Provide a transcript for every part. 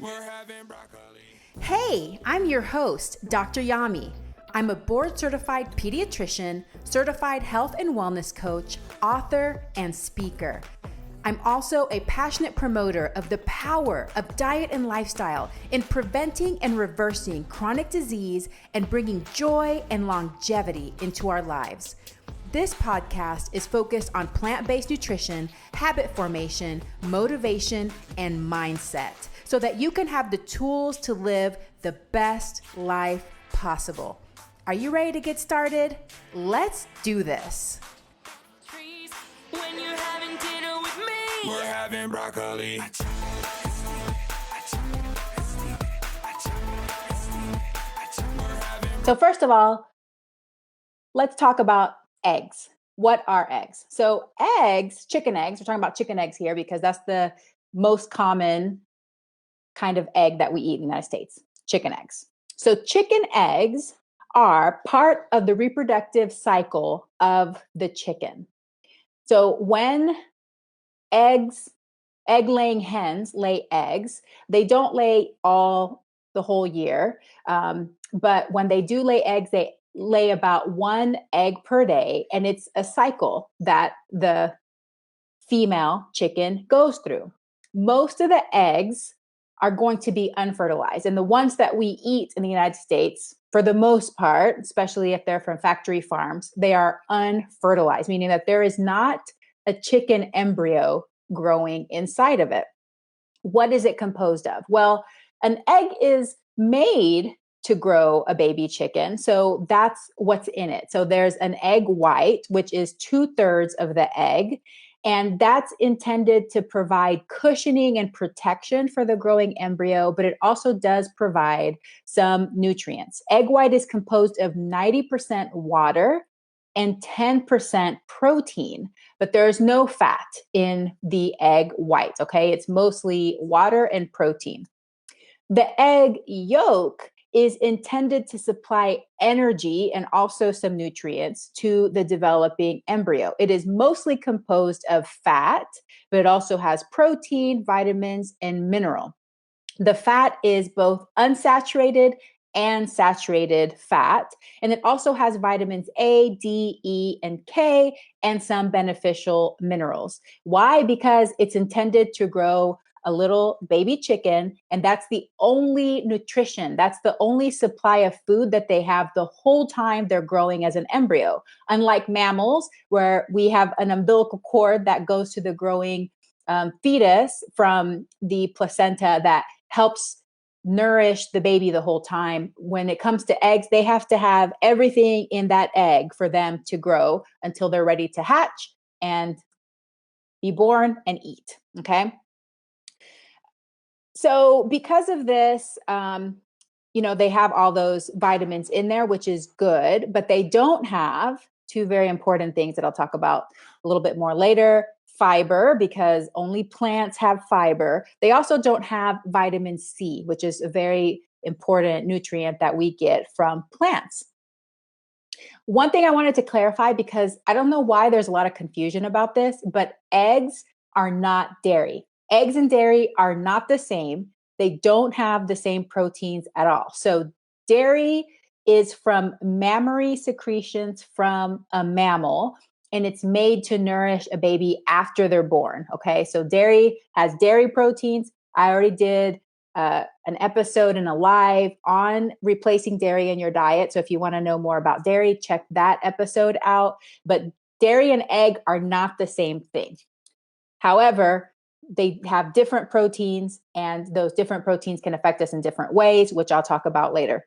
We're having broccoli. Hey, I'm your host, Dr. Yami. I'm a board certified pediatrician, certified health and wellness coach, author, and speaker. I'm also a passionate promoter of the power of diet and lifestyle in preventing and reversing chronic disease and bringing joy and longevity into our lives. This podcast is focused on plant-based nutrition, habit formation, motivation, and mindset so that you can have the tools to live the best life possible. Are you ready to get started? Let's do this. When you're having dinner with me, we're having broccoli. So first of all, let's talk about eggs. What are eggs? So eggs, chicken eggs, we're talking about chicken eggs here because that's the most common kind of egg that we eat in the United States, chicken eggs. So chicken eggs are part of the reproductive cycle of the chicken. So when egg-laying hens lay eggs, they don't lay the whole year. But when they do lay eggs, they lay about one egg per day. And it's a cycle that the female chicken goes through. Most of the eggs are going to be unfertilized. And the ones that we eat in the United States, for the most part, especially if they're from factory farms, they are unfertilized, meaning that there is not a chicken embryo growing inside of it. What is it composed of? Well, an egg is made to grow a baby chicken. So that's what's in it. So there's an egg white, which is 2/3 of the egg. And that's intended to provide cushioning and protection for the growing embryo, but it also does provide some nutrients. Egg white is composed of 90% water and 10% protein, but there's no fat in the egg white, okay? It's mostly water and protein. The egg yolk is intended to supply energy and also some nutrients to the developing embryo. It is mostly composed of fat, but it also has protein, vitamins, and mineral. The fat is both unsaturated and saturated fat, and it also has vitamins A, D, E, and K, and some beneficial minerals. Why? Because it's intended to grow a little baby chicken, and that's the only nutrition, that's the only supply of food that they have the whole time they're growing as an embryo. Unlike mammals, where we have an umbilical cord that goes to the growing fetus from the placenta that helps nourish the baby the whole time. When it comes to eggs, they have to have everything in that egg for them to grow until they're ready to hatch and be born and eat, okay? So because of this, they have all those vitamins in there, which is good, but they don't have two very important things that I'll talk about a little bit more later. Fiber, because only plants have fiber. They also don't have vitamin C, which is a very important nutrient that we get from plants. One thing I wanted to clarify, because I don't know why there's a lot of confusion about this, but eggs are not dairy. Eggs and dairy are not the same. They don't have the same proteins at all. So dairy is from mammary secretions from a mammal, and it's made to nourish a baby after they're born. Okay, so dairy has dairy proteins. I already did an episode and a live on replacing dairy in your diet. So if you want to know more about dairy, check that episode out. But dairy and egg are not the same thing. However, they have different proteins, and those different proteins can affect us in different ways, which I'll talk about later.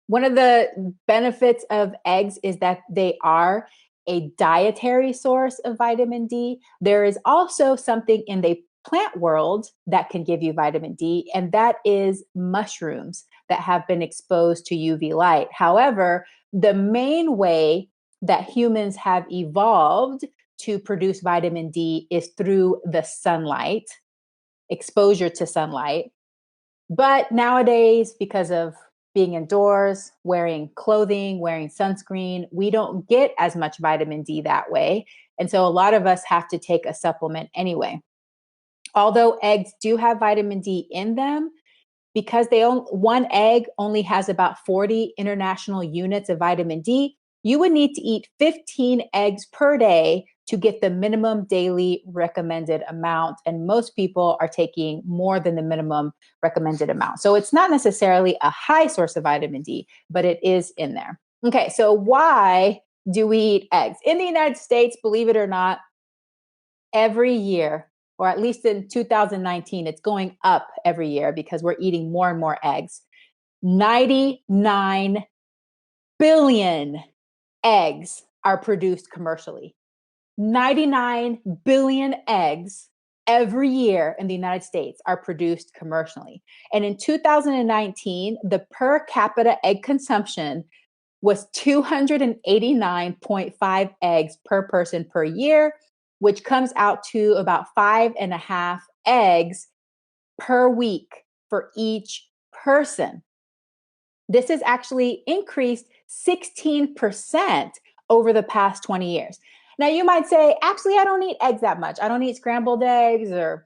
One of the benefits of eggs is that they are a dietary source of vitamin D. There is also something in the plant world that can give you vitamin D, and that is mushrooms that have been exposed to UV light. However, the main way that humans have evolved to produce vitamin D is through the sunlight, exposure to sunlight. But nowadays, because of being indoors, wearing clothing, wearing sunscreen, we don't get as much vitamin D that way. And so a lot of us have to take a supplement anyway. Although eggs do have vitamin D in them, because one egg only has about 40 international units of vitamin D, you would need to eat 15 eggs per day to get the minimum daily recommended amount. And most people are taking more than the minimum recommended amount. So it's not necessarily a high source of vitamin D, but it is in there. Okay, so why do we eat eggs? In the United States, believe it or not, every year, or at least in 2019, it's going up every year because we're eating more and more eggs. 99 billion eggs are produced commercially. 99 billion eggs every year in the United States are produced commercially. And in 2019, the per capita egg consumption was 289.5 eggs per person per year, which comes out to about 5.5 eggs per week for each person. This has actually increased 16% over the past 20 years. Now you might say, actually, I don't eat eggs that much. I don't eat scrambled eggs or,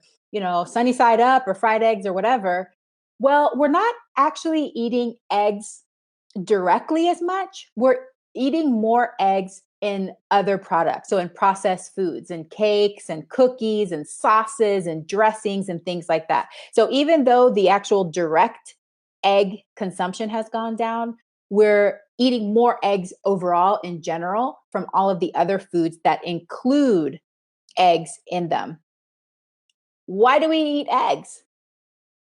sunny side up or fried eggs or whatever. Well, we're not actually eating eggs directly as much. We're eating more eggs in other products. So in processed foods and cakes and cookies and sauces and dressings and things like that. So even though the actual direct egg consumption has gone down, we're eating more eggs overall in general from all of the other foods that include eggs in them. Why do we eat eggs?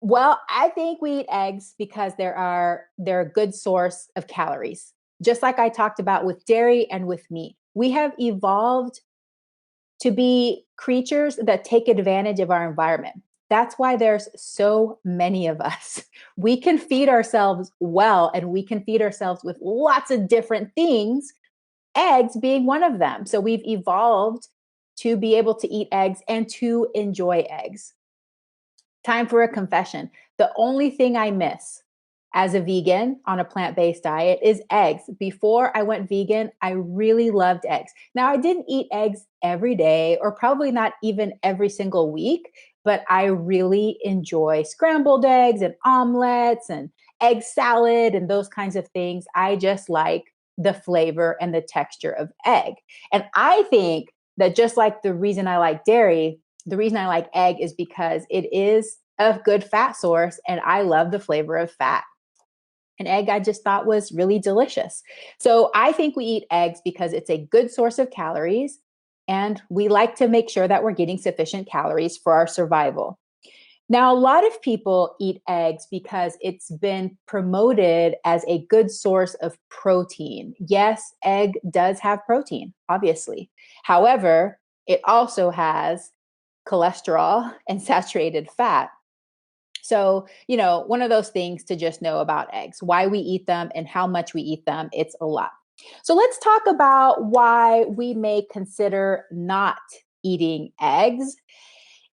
Well, I think we eat eggs because they're a good source of calories. Just like I talked about with dairy and with meat. We have evolved to be creatures that take advantage of our environment. That's why there's so many of us. We can feed ourselves well, and we can feed ourselves with lots of different things, eggs being one of them. So we've evolved to be able to eat eggs and to enjoy eggs. Time for a confession. The only thing I miss as a vegan on a plant-based diet is eggs. Before I went vegan, I really loved eggs. Now, I didn't eat eggs every day, or probably not even every single week, but I really enjoy scrambled eggs and omelets and egg salad and those kinds of things. I just like the flavor and the texture of egg. And I think that just like the reason I like dairy, the reason I like egg is because it is a good fat source and I love the flavor of fat. An egg I just thought was really delicious. So I think we eat eggs because it's a good source of calories and we like to make sure that we're getting sufficient calories for our survival. Now, a lot of people eat eggs because it's been promoted as a good source of protein. Yes, egg does have protein, obviously. However, it also has cholesterol and saturated fat. So, one of those things to just know about eggs, why we eat them and how much we eat them, it's a lot. So let's talk about why we may consider not eating eggs.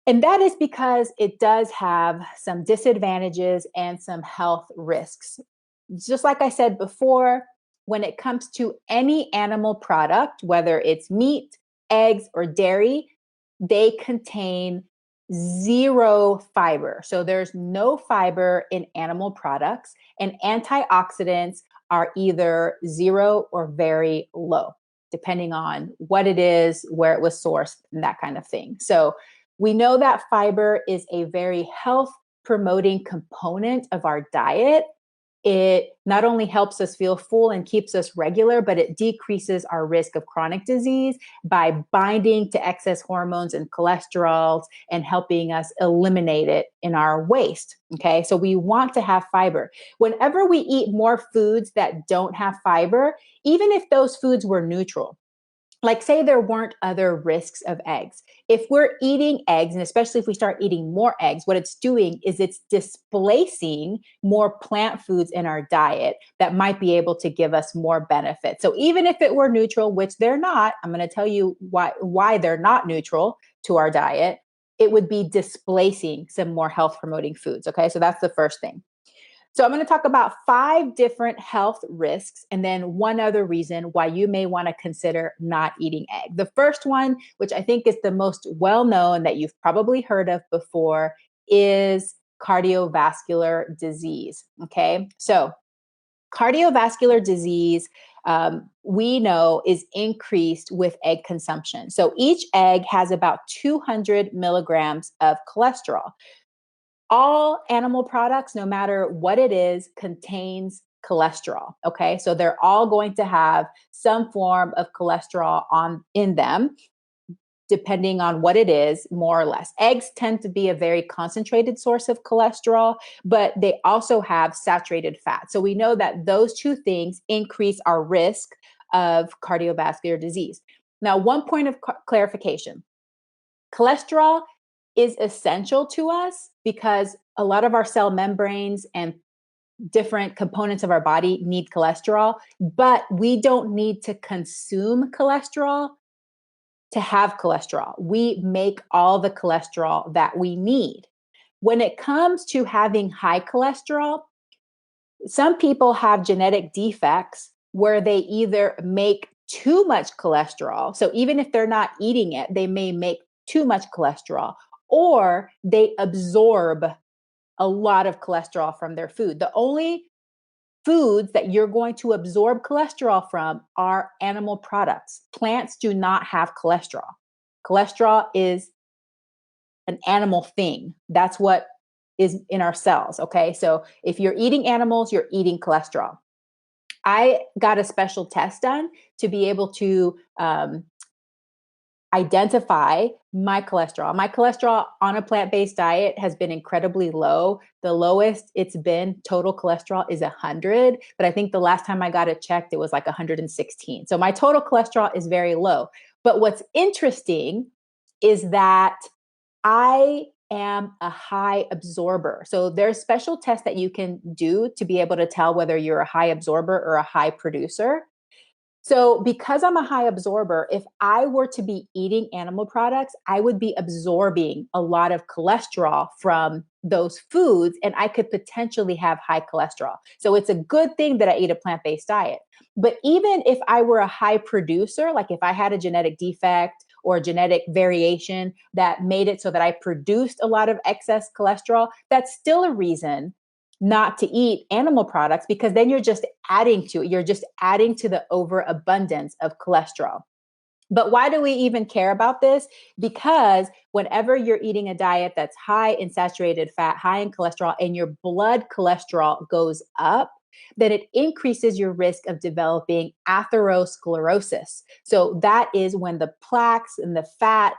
And that is because it does have some disadvantages and some health risks. Just like I said before, when it comes to any animal product, whether it's meat, eggs, or dairy, they contain zero fiber. So there's no fiber in animal products, and antioxidants are either zero or very low, depending on what it is, where it was sourced, and that kind of thing. So we know that fiber is a very health promoting component of our diet. It not only helps us feel full and keeps us regular, but it decreases our risk of chronic disease by binding to excess hormones and cholesterols and helping us eliminate it in our waste. Okay, so we want to have fiber. Whenever we eat more foods that don't have fiber, even if those foods were neutral, like say there weren't other risks of eggs. If we're eating eggs, and especially if we start eating more eggs, what it's doing is it's displacing more plant foods in our diet that might be able to give us more benefit. So even if it were neutral, which they're not, I'm going to tell you why they're not neutral to our diet, it would be displacing some more health promoting foods. Okay, so that's the first thing. So I'm going to talk about 5 different health risks and then one other reason why you may want to consider not eating egg. The first one, which I think is the most well-known that you've probably heard of before, is cardiovascular disease. Okay. So cardiovascular disease, we know, is increased with egg consumption. So each egg has about 200 milligrams of cholesterol. All animal products, no matter what it is, contains cholesterol. Okay, so they're all going to have some form of cholesterol in them, depending on what it is, more or less. Eggs tend to be a very concentrated source of cholesterol, but they also have saturated fat. So we know that those two things increase our risk of cardiovascular disease. Now, one point of clarification: cholesterol is essential to us because a lot of our cell membranes and different components of our body need cholesterol, but we don't need to consume cholesterol to have cholesterol. We make all the cholesterol that we need. When it comes to having high cholesterol, some people have genetic defects where they either make too much cholesterol. So even if they're not eating it, they may make too much cholesterol, or they absorb a lot of cholesterol from their food. The only foods that you're going to absorb cholesterol from are animal products. Plants do not have cholesterol. Cholesterol is an animal thing. That's what is in our cells. Okay. So if you're eating animals, you're eating cholesterol. I got a special test done to be able to identify my cholesterol. My cholesterol on a plant-based diet has been incredibly low. The lowest it's been, total cholesterol, is 100. But I think the last time I got it checked, it was like 116. So my total cholesterol is very low. But what's interesting is that I am a high absorber. So there's special tests that you can do to be able to tell whether you're a high absorber or a high producer. So because I'm a high absorber, if I were to be eating animal products, I would be absorbing a lot of cholesterol from those foods, and I could potentially have high cholesterol. So it's a good thing that I eat a plant-based diet. But even if I were a high producer, like if I had a genetic defect or a genetic variation that made it so that I produced a lot of excess cholesterol, that's still a reason not to eat animal products, because then you're just adding to it. You're just adding to the overabundance of cholesterol. But why do we even care about this? Because whenever you're eating a diet that's high in saturated fat, high in cholesterol, and your blood cholesterol goes up, then it increases your risk of developing atherosclerosis. So that is when the plaques and the fat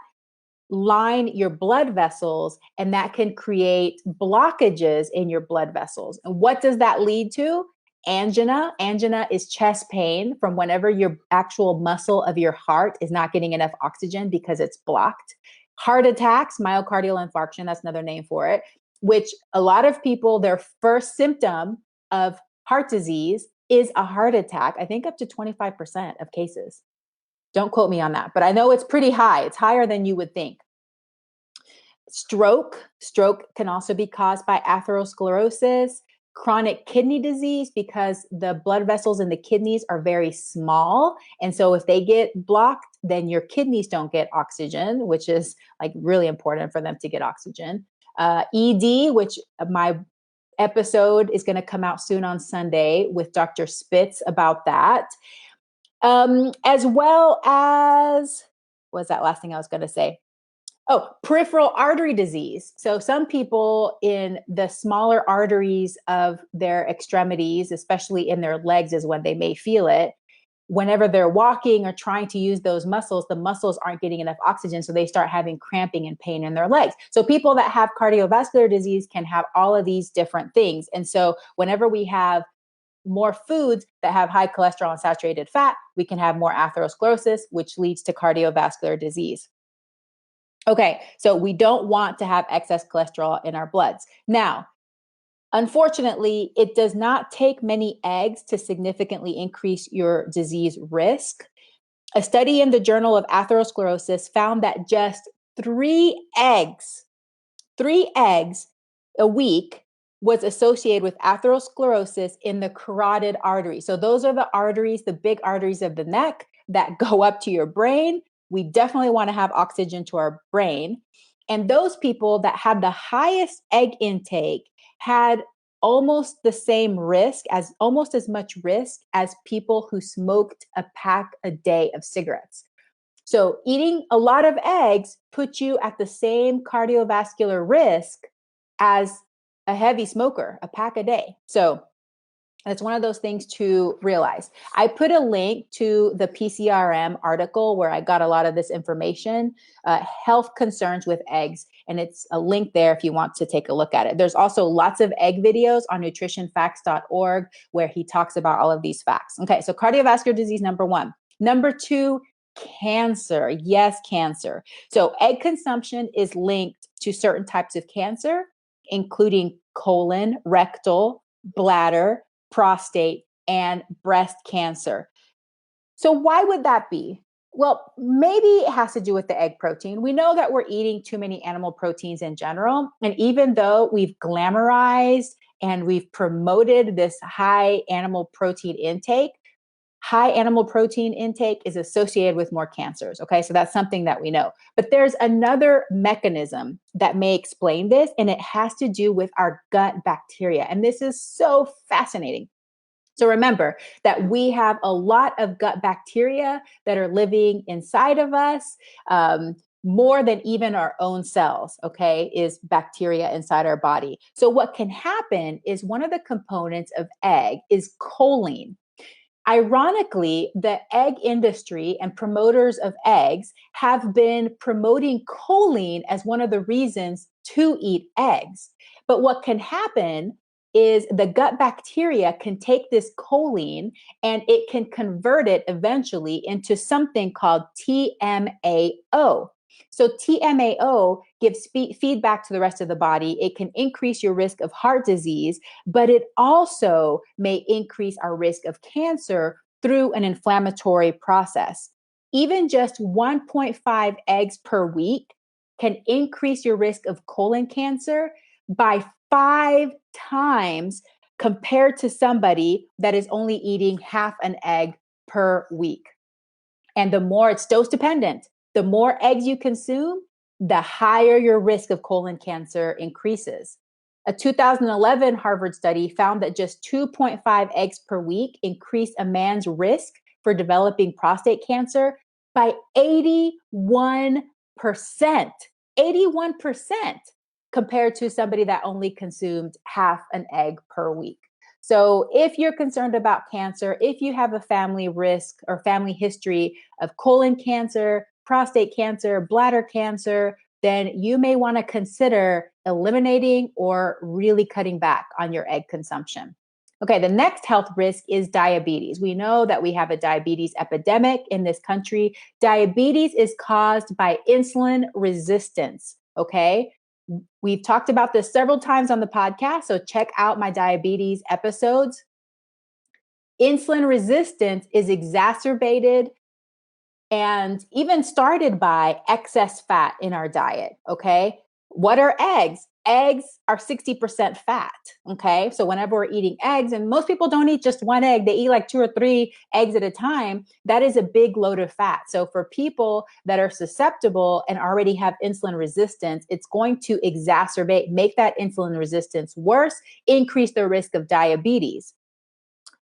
line your blood vessels, and that can create blockages in your blood vessels. And what does that lead to? Angina. Angina is chest pain from whenever your actual muscle of your heart is not getting enough oxygen because it's blocked. Heart attacks, myocardial infarction, that's another name for it, which a lot of people, their first symptom of heart disease is a heart attack. I think up to 25% of cases. Don't quote me on that, but I know it's pretty high. It's higher than you would think. Stroke can also be caused by atherosclerosis. Chronic kidney disease, because the blood vessels in the kidneys are very small. And so if they get blocked, then your kidneys don't get oxygen, which is like really important for them to get oxygen. ED, which my episode is going to come out soon on Sunday with Dr. Spitz about that. As well as, what was that last thing I was going to say? Oh, peripheral artery disease. So some people in the smaller arteries of their extremities, especially in their legs, is when they may feel it. Whenever they're walking or trying to use those muscles, the muscles aren't getting enough oxygen, so they start having cramping and pain in their legs. So people that have cardiovascular disease can have all of these different things. And so whenever we have more foods that have high cholesterol and saturated fat, we can have more atherosclerosis, which leads to cardiovascular disease. Okay, so we don't want to have excess cholesterol in our bloods. Now, unfortunately, it does not take many eggs to significantly increase your disease risk. A study in the Journal of Atherosclerosis found that just three eggs a week was associated with atherosclerosis in the carotid artery. So those are the arteries, the big arteries of the neck that go up to your brain. We definitely want to have oxygen to our brain. And those people that had the highest egg intake had almost the same risk, as almost as much risk as people who smoked a pack a day of cigarettes. So eating a lot of eggs puts you at the same cardiovascular risk as a heavy smoker, a pack a day. So that's one of those things to realize. I put a link to the PCRM article where I got a lot of this information, health concerns with eggs, and it's a link there if you want to take a look at it. There's also lots of egg videos on nutritionfacts.org where he talks about all of these facts. Okay, so cardiovascular disease, number one. Number two, cancer. Yes, cancer. So egg consumption is linked to certain types of cancer, including colon, rectal, bladder, prostate, and breast cancer. So why would that be? Well, maybe it has to do with the egg protein. We know that we're eating too many animal proteins in general. And even though we've glamorized and we've promoted this high animal protein intake, high animal protein intake is associated with more cancers. Okay, so that's something that we know. But there's another mechanism that may explain this, and it has to do with our gut bacteria. And this is so fascinating. So remember that we have a lot of gut bacteria that are living inside of us. More than even our own cells, okay, is bacteria inside our body. So what can happen is one of the components of egg is choline. Ironically, the egg industry and promoters of eggs have been promoting choline as one of the reasons to eat eggs. But what can happen is the gut bacteria can take this choline and it can convert it eventually into something called TMAO. So TMAO gives feedback to the rest of the body. It can increase your risk of heart disease, but it also may increase our risk of cancer through an inflammatory process. Even just 1.5 eggs per week can increase your risk of colon cancer by 5 times compared to somebody that is only eating half an egg per week. And the more it's dose dependent, the more eggs you consume, the higher your risk of colon cancer increases. A 2011 Harvard study found that just 2.5 eggs per week increased a man's risk for developing prostate cancer by 81%. 81% compared to somebody that only consumed half an egg per week. So if you're concerned about cancer, if you have a family risk or family history of colon cancer, prostate cancer, bladder cancer, then you may want to consider eliminating or really cutting back on your egg consumption. Okay, the next health risk is diabetes. We know that we have a diabetes epidemic in this country. Diabetes is caused by insulin resistance, okay? We've talked about this several times on the podcast, so check out my diabetes episodes. Insulin resistance is exacerbated and even started by excess fat in our diet, okay? What are eggs? Eggs are 60% fat, okay? So whenever we're eating eggs, and most people don't eat just one egg, they eat like 2 or 3 eggs at a time, that is a big load of fat. So for people that are susceptible and already have insulin resistance, it's going to exacerbate, make that insulin resistance worse, increase the risk of diabetes.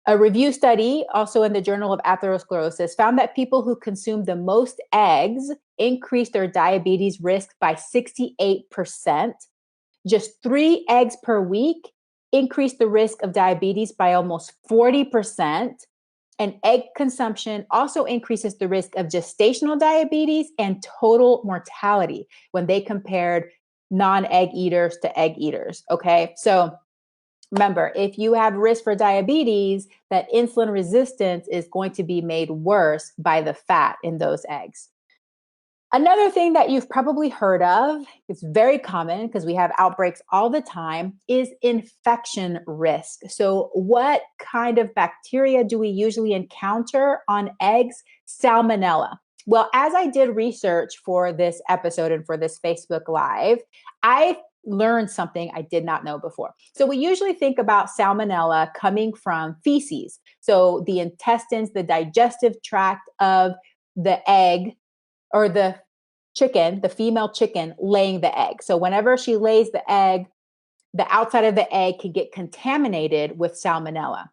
A review study, also in the Journal of Atherosclerosis, found that people who consume the most eggs increased their diabetes risk by 68%. Just 3 eggs per week increased the risk of diabetes by almost 40%. And egg consumption also increases the risk of gestational diabetes and total mortality when they compared non-egg eaters to egg eaters. Okay, so remember, if you have risk for diabetes, that insulin resistance is going to be made worse by the fat in those eggs. Another thing that you've probably heard of, it's very common because we have outbreaks all the time, is infection risk. So what kind of bacteria do we usually encounter on eggs? Salmonella. Well, as I did research for this episode and for this Facebook Live, I learned something I did not know before. So we usually think about salmonella coming from feces. So the intestines, the digestive tract of the egg or the chicken, the female chicken laying the egg. So whenever she lays the egg, the outside of the egg can get contaminated with salmonella.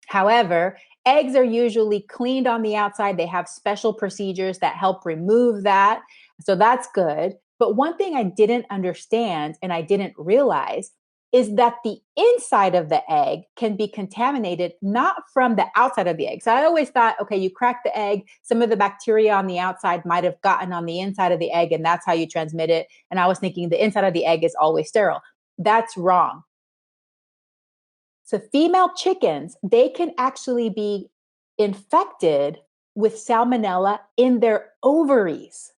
However, eggs are usually cleaned on the outside. They have special procedures that help remove that. So that's good. But one thing I didn't understand and I didn't realize is that the inside of the egg can be contaminated, not from the outside of the egg. So I always thought, okay, you crack the egg, some of the bacteria on the outside might have gotten on the inside of the egg, and that's how you transmit it. And I was thinking the inside of the egg is always sterile. That's wrong. So female chickens, they can actually be infected with salmonella in their ovaries.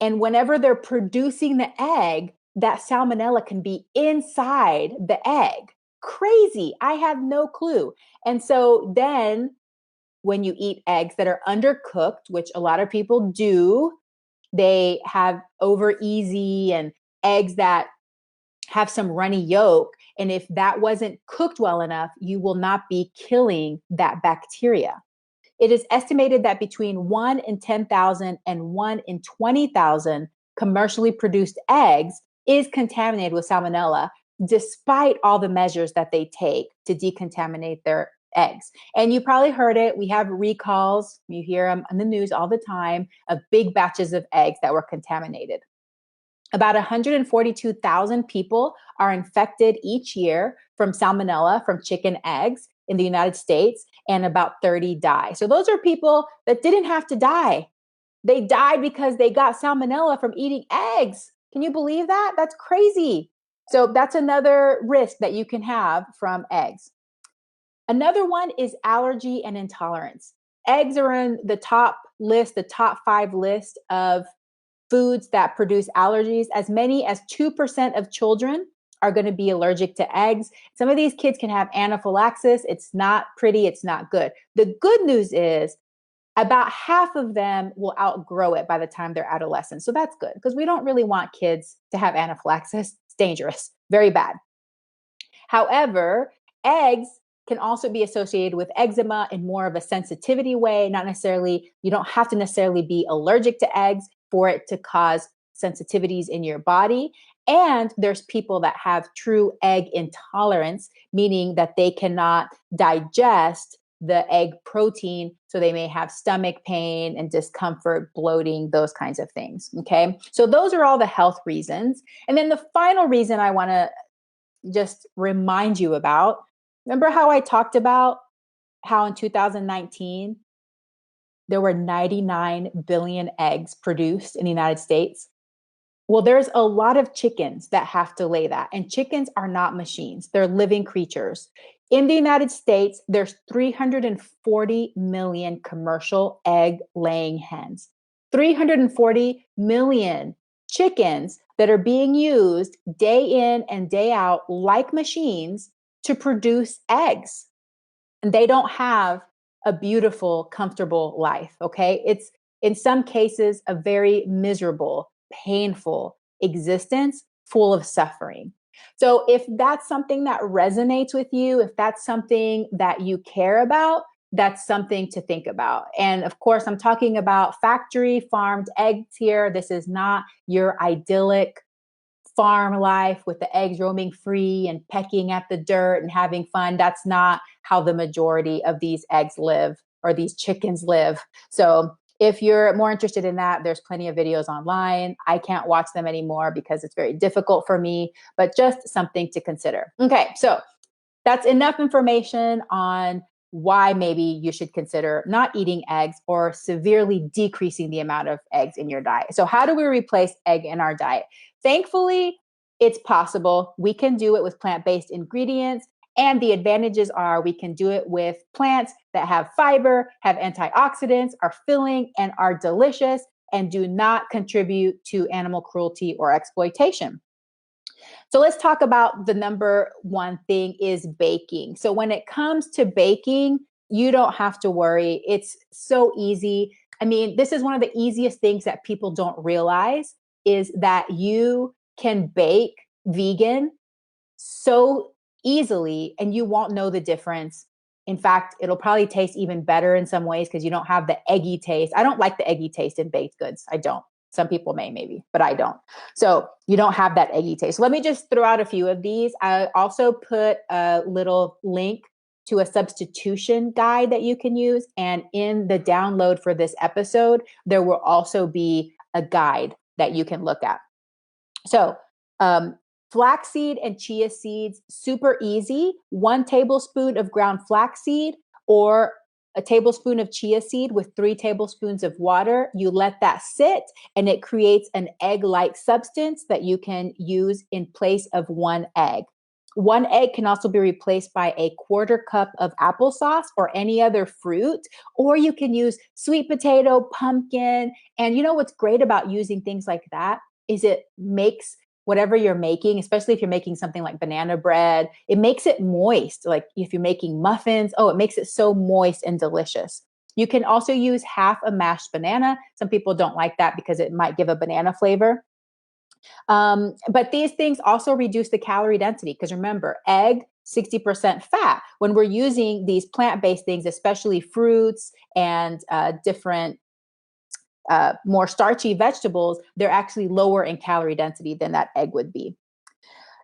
And whenever they're producing the egg, that salmonella can be inside the egg. Crazy. I had no clue. And so then when you eat eggs that are undercooked, which a lot of people do, they have over easy and eggs that have some runny yolk. And if that wasn't cooked well enough, you will not be killing that bacteria. It is estimated that between 1 in 10,000 and 1 in 20,000 commercially produced eggs is contaminated with salmonella, despite all the measures that they take to decontaminate their eggs. And you probably heard it. We have recalls. You hear them on the news all the time of big batches of eggs that were contaminated. About 142,000 people are infected each year from salmonella from chicken eggs in the United States, and about 30 die. So those are people that didn't have to die. They died because they got salmonella from eating eggs. Can you believe that? That's crazy. So that's another risk that you can have from eggs. Another one is allergy and intolerance. Eggs are in the top list, the top 5 list of foods that produce allergies. As many as 2% of children are going to be allergic to eggs. Some of these kids can have anaphylaxis. It's not pretty. It's not good. The good news is about half of them will outgrow it by the time they're adolescents. So that's good because we don't really want kids to have anaphylaxis. It's dangerous, very bad. However, eggs can also be associated with eczema in more of a sensitivity way. Not necessarily, you don't have to necessarily be allergic to eggs for it to cause sensitivities in your body. And there's people that have true egg intolerance, meaning that they cannot digest the egg protein. So they may have stomach pain and discomfort, bloating, those kinds of things. Okay. So those are all the health reasons. And then the final reason I want to just remind you about, remember how I talked about how in 2019, there were 99 billion eggs produced in the United States? Well, there's a lot of chickens that have to lay that. And chickens are not machines. They're living creatures. In the United States, there's 340 million commercial egg laying hens. 340 million chickens that are being used day in and day out like machines to produce eggs. And they don't have a beautiful, comfortable life, okay? It's in some cases a very miserable, painful existence full of suffering. So if that's something that resonates with you, if that's something that you care about, that's something to think about. And of course, I'm talking about factory farmed eggs here. This is not your idyllic farm life with the eggs roaming free and pecking at the dirt and having fun. That's not how the majority of these eggs live or these chickens live. So if you're more interested in that, there's plenty of videos online. I can't watch them anymore because it's very difficult for me, but just something to consider. Okay, so that's enough information on why maybe you should consider not eating eggs or severely decreasing the amount of eggs in your diet. So how do we replace egg in our diet? Thankfully, it's possible. We can do it with plant-based ingredients. And the advantages are we can do it with plants that have fiber, have antioxidants, are filling, and are delicious, and do not contribute to animal cruelty or exploitation. So let's talk about the number one thing is baking. So when it comes to baking, you don't have to worry. It's so easy. I mean, this is one of the easiest things that people don't realize is that you can bake vegan so easily, and you won't know the difference. In fact, it'll probably taste even better in some ways because you don't have the eggy taste. I don't like the eggy taste in baked goods. I don't. Some people may, maybe, but I don't. So you don't have that eggy taste. So let me just throw out a few of these. I also put a little link to a substitution guide that you can use. And in the download for this episode, there will also be a guide that you can look at. So, flaxseed and chia seeds, super easy. 1 tablespoon of ground flaxseed or a tablespoon of chia seed with 3 tablespoons of water. You let that sit and it creates an egg-like substance that you can use in place of 1 egg. 1 egg can also be replaced by a 1/4 cup of applesauce or any other fruit, or you can use sweet potato, pumpkin. And you know what's great about using things like that is it makes whatever you're making, especially if you're making something like banana bread, it makes it moist. Like if you're making muffins, oh, it makes it so moist and delicious. You can also use half a mashed banana. Some people don't like that because it might give a banana flavor. But these things also reduce the calorie density because remember, egg, 60% fat. When we're using these plant-based things, especially fruits and different more starchy vegetables, they're actually lower in calorie density than that egg would be.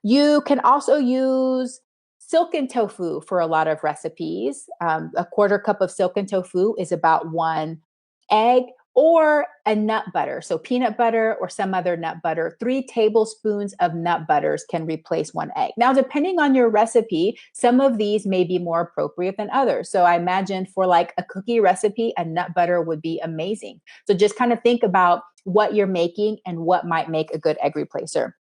You can also use silken tofu for a lot of recipes. A 1/4 cup of silken tofu is about 1 egg, or a nut butter. So peanut butter or some other nut butter. 3 tablespoons of nut butters can replace 1 egg. Now, depending on your recipe, some of these may be more appropriate than others. So I imagine for like a cookie recipe, a nut butter would be amazing. So just kind of think about what you're making and what might make a good egg replacer.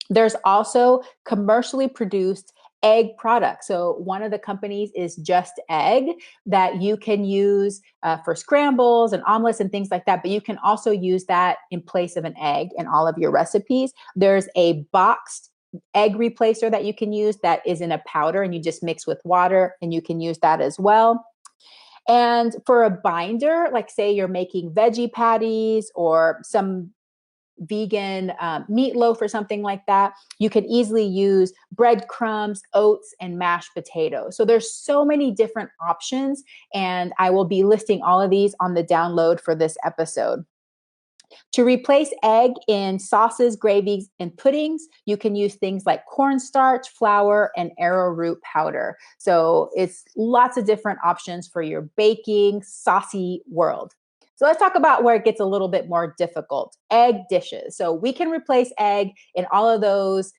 There's also commercially produced egg products. So one of the companies is Just Egg that you can use for scrambles and omelets and things like that. But you can also use that in place of an egg in all of your recipes. There's a boxed egg replacer that you can use that is in a powder and you just mix with water, and you can use that as well. And for a binder, like say you're making veggie patties or some vegan meatloaf or something like that, you can easily use breadcrumbs, oats, and mashed potatoes. So there's so many different options, and I will be listing all of these on the download for this episode. To replace egg in sauces, gravies, and puddings, you can use things like cornstarch, flour, and arrowroot powder. So it's lots of different options for your baking, saucy world. So let's talk about where it gets a little bit more difficult. Egg dishes. So we can replace egg in all of those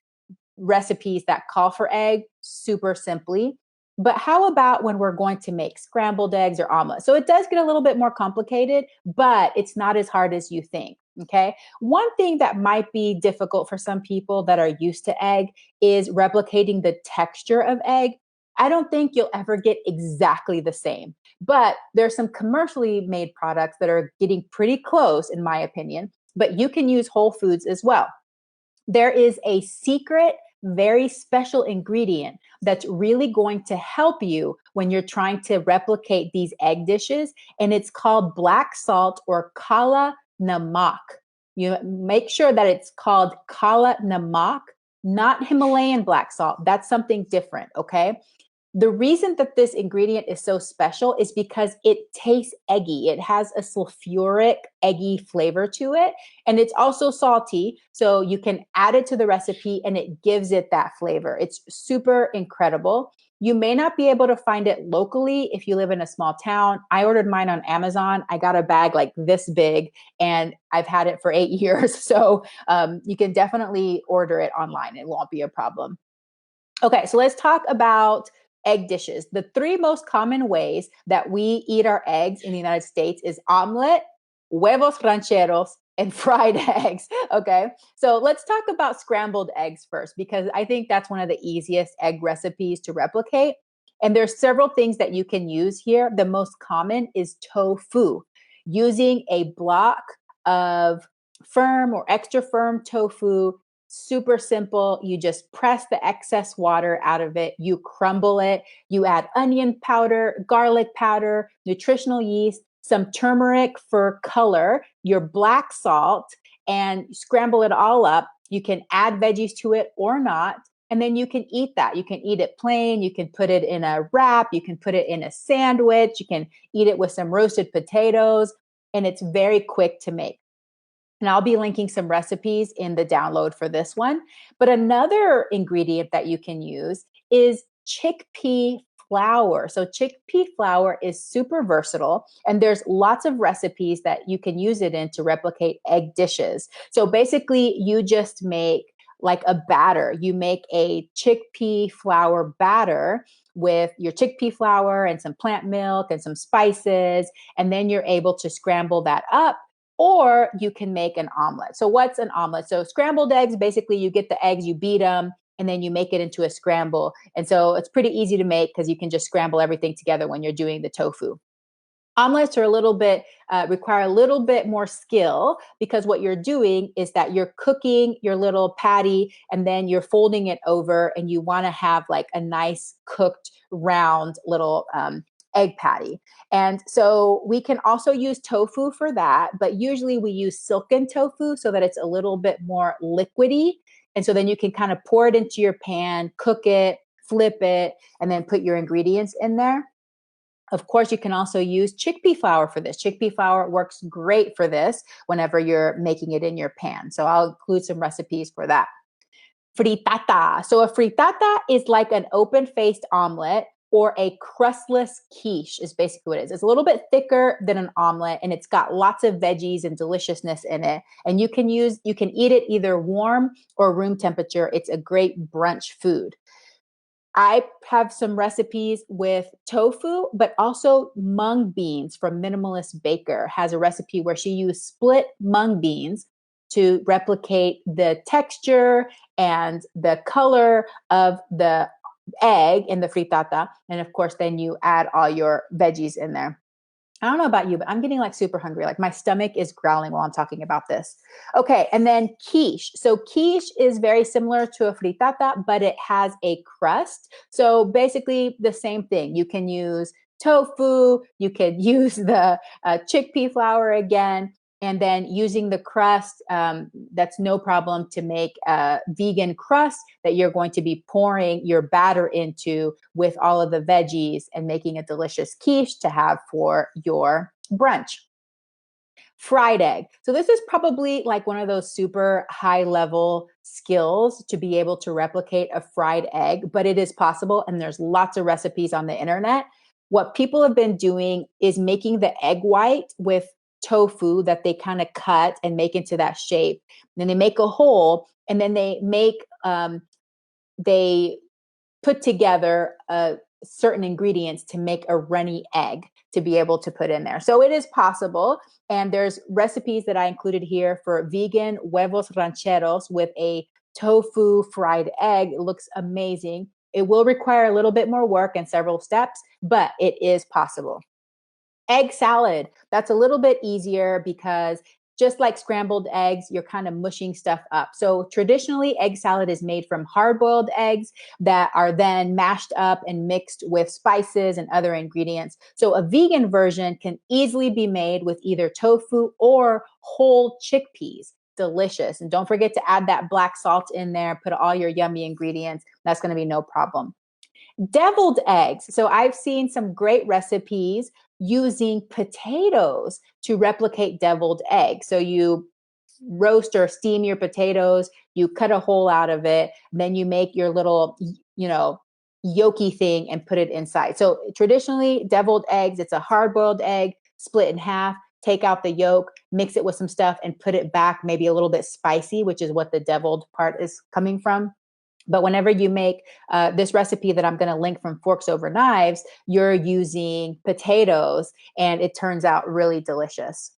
recipes that call for egg super simply. But how about when we're going to make scrambled eggs or omelets? So it does get a little bit more complicated, but it's not as hard as you think. Okay. One thing that might be difficult for some people that are used to egg is replicating the texture of egg. I don't think you'll ever get exactly the same, but there's some commercially made products that are getting pretty close, in my opinion, but you can use whole foods as well. There is a secret, very special ingredient that's really going to help you when you're trying to replicate these egg dishes, and it's called black salt or kala namak. You make sure that it's called kala namak, not Himalayan black salt. That's something different, okay? The reason that this ingredient is so special is because it tastes eggy. It has a sulfuric, eggy flavor to it. And it's also salty. So you can add it to the recipe and it gives it that flavor. It's super incredible. You may not be able to find it locally if you live in a small town. I ordered mine on Amazon. I got a bag like this big and I've had it for 8 years. So you can definitely order it online. It won't be a problem. Okay, so let's talk about egg dishes. The 3 most common ways that we eat our eggs in the United States is omelet, huevos rancheros, and fried eggs. Okay, so let's talk about scrambled eggs first, because I think that's one of the easiest egg recipes to replicate. And there's several things that you can use here. The most common is tofu, using a block of firm or extra firm tofu. Super simple. You just press the excess water out of it. You crumble it. You add onion powder, garlic powder, nutritional yeast, some turmeric for color, your black salt, and scramble it all up. You can add veggies to it or not. And then you can eat that. You can eat it plain. You can put it in a wrap. You can put it in a sandwich. You can eat it with some roasted potatoes. And it's very quick to make. And I'll be linking some recipes in the download for this one. But another ingredient that you can use is chickpea flour. So chickpea flour is super versatile, and there's lots of recipes that you can use it in to replicate egg dishes. So basically, you just make like a batter. You make a chickpea flour batter with your chickpea flour and some plant milk and some spices, and then you're able to scramble that up, or you can make an omelet. So what's an omelet? So scrambled eggs, basically you get the eggs, you beat them, and then you make it into a scramble. And so it's pretty easy to make because you can just scramble everything together when you're doing the tofu. Omelets are a little bit, require a little bit more skill, because what you're doing is that you're cooking your little patty and then you're folding it over, and you want to have like a nice cooked round little egg patty. And so we can also use tofu for that, but usually we use silken tofu so that it's a little bit more liquidy. And so then you can kind of pour it into your pan, cook it, flip it, and then put your ingredients in there. Of course, you can also use chickpea flour for this. Chickpea flour works great for this whenever you're making it in your pan. So I'll include some recipes for that. Frittata. So a frittata is like an open-faced omelet, or a crustless quiche is basically what it is. It's a little bit thicker than an omelet, and it's got lots of veggies and deliciousness in it. And you can eat it either warm or room temperature. It's a great brunch food. I have some recipes with tofu, but also mung beans from Minimalist Baker has a recipe where she used split mung beans to replicate the texture and the color of the egg in the frittata. And of course, then you add all your veggies in there. I don't know about you, but I'm getting like super hungry. Like my stomach is growling while I'm talking about this. Okay. And then quiche. So quiche is very similar to a frittata, but it has a crust. So basically the same thing. You can use tofu. You could use the chickpea flour again. And then using the crust, that's no problem to make a vegan crust that you're going to be pouring your batter into with all of the veggies and making a delicious quiche to have for your brunch. Fried egg. So this is probably like one of those super high level skills to be able to replicate a fried egg, but it is possible. And there's lots of recipes on the internet. What people have been doing is making the egg white with tofu that they kind of cut and make into that shape. Then they make a hole, and then they put together certain ingredients to make a runny egg to be able to put in there. So it is possible. And there's recipes that I included here for vegan huevos rancheros with a tofu fried egg. It looks amazing. It will require a little bit more work and several steps, but it is possible. Egg salad. That's a little bit easier because just like scrambled eggs, you're kind of mushing stuff up. So traditionally, egg salad is made from hard-boiled eggs that are then mashed up and mixed with spices and other ingredients. So a vegan version can easily be made with either tofu or whole chickpeas. Delicious. And don't forget to add that black salt in there, put all your yummy ingredients. That's going to be no problem. Deviled eggs. So I've seen some great recipes using potatoes to replicate deviled eggs. So you roast or steam your potatoes, you cut a hole out of it, then you make your little, yolky thing and put it inside. So traditionally, deviled eggs, it's a hard-boiled egg, split in half, take out the yolk, mix it with some stuff, and put it back, maybe a little bit spicy, which is what the deviled part is coming from. But whenever you make this recipe that I'm going to link from Forks Over Knives, you're using potatoes, and it turns out really delicious.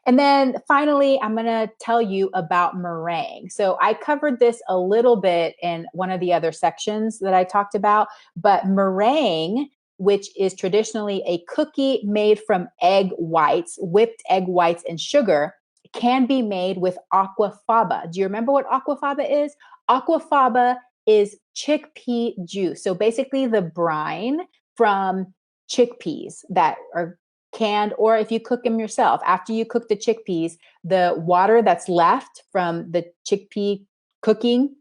And then finally, I'm going to tell you about meringue. So I covered this a little bit in one of the other sections that I talked about, but meringue, which is traditionally a cookie made from egg whites, whipped egg whites and sugar, can be made with aquafaba. Do you remember what aquafaba is? Aquafaba is chickpea juice. So basically the brine from chickpeas that are canned, or if you cook them yourself, after you cook the chickpeas, the water that's left from the chickpea cooking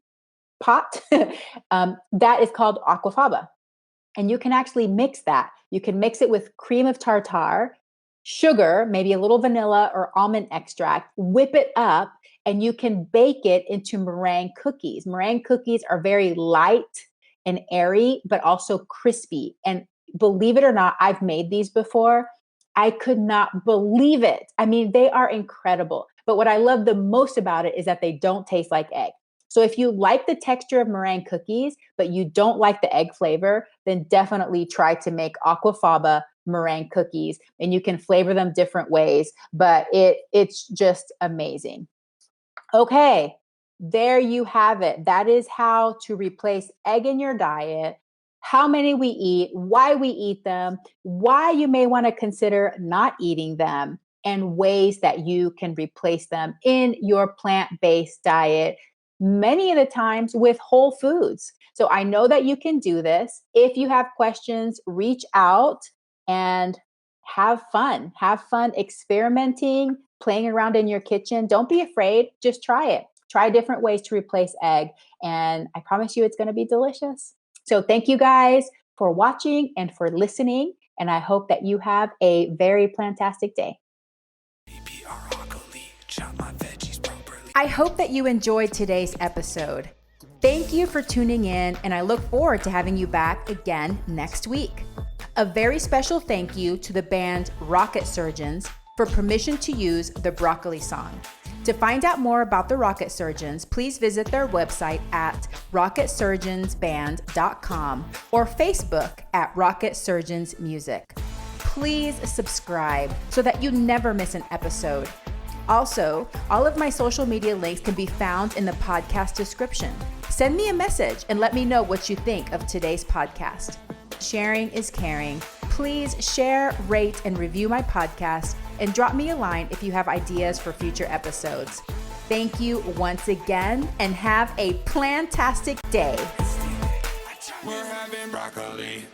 pot, that is called aquafaba. And you can actually mix that. You can mix it with cream of tartar, sugar, maybe a little vanilla or almond extract, whip it up, and you can bake it into meringue cookies. Meringue cookies are very light and airy, but also crispy. And believe it or not, I've made these before. I could not believe it. I mean, they are incredible. But what I love the most about it is that they don't taste like egg. So if you like the texture of meringue cookies, but you don't like the egg flavor, then definitely try to make aquafaba meringue cookies, and you can flavor them different ways, but it's just amazing. Okay, there you have it. That is how to replace egg in your diet, how many we eat, why we eat them, why you may want to consider not eating them, and ways that you can replace them in your plant-based diet, many of the times with whole foods. So I know that you can do this. If you have questions, reach out and have fun. Have fun experimenting, playing around in your kitchen. Don't be afraid. Just try it. Try different ways to replace egg. And I promise you it's going to be delicious. So thank you guys for watching and for listening. And I hope that you have a very plantastic day. I hope that you enjoyed today's episode. Thank you for tuning in, and I look forward to having you back again next week. A very special thank you to the band Rocket Surgeons for permission to use the broccoli song. To find out more about the Rocket Surgeons, please visit their website at rocketsurgeonsband.com or Facebook at Rocket Surgeons Music. Please subscribe so that you never miss an episode. Also, all of my social media links can be found in the podcast description. Send me a message and let me know what you think of today's podcast. Sharing is caring. Please share, rate, and review my podcast, and drop me a line if you have ideas for future episodes. Thank you once again, and have a plantastic day. We're having broccoli.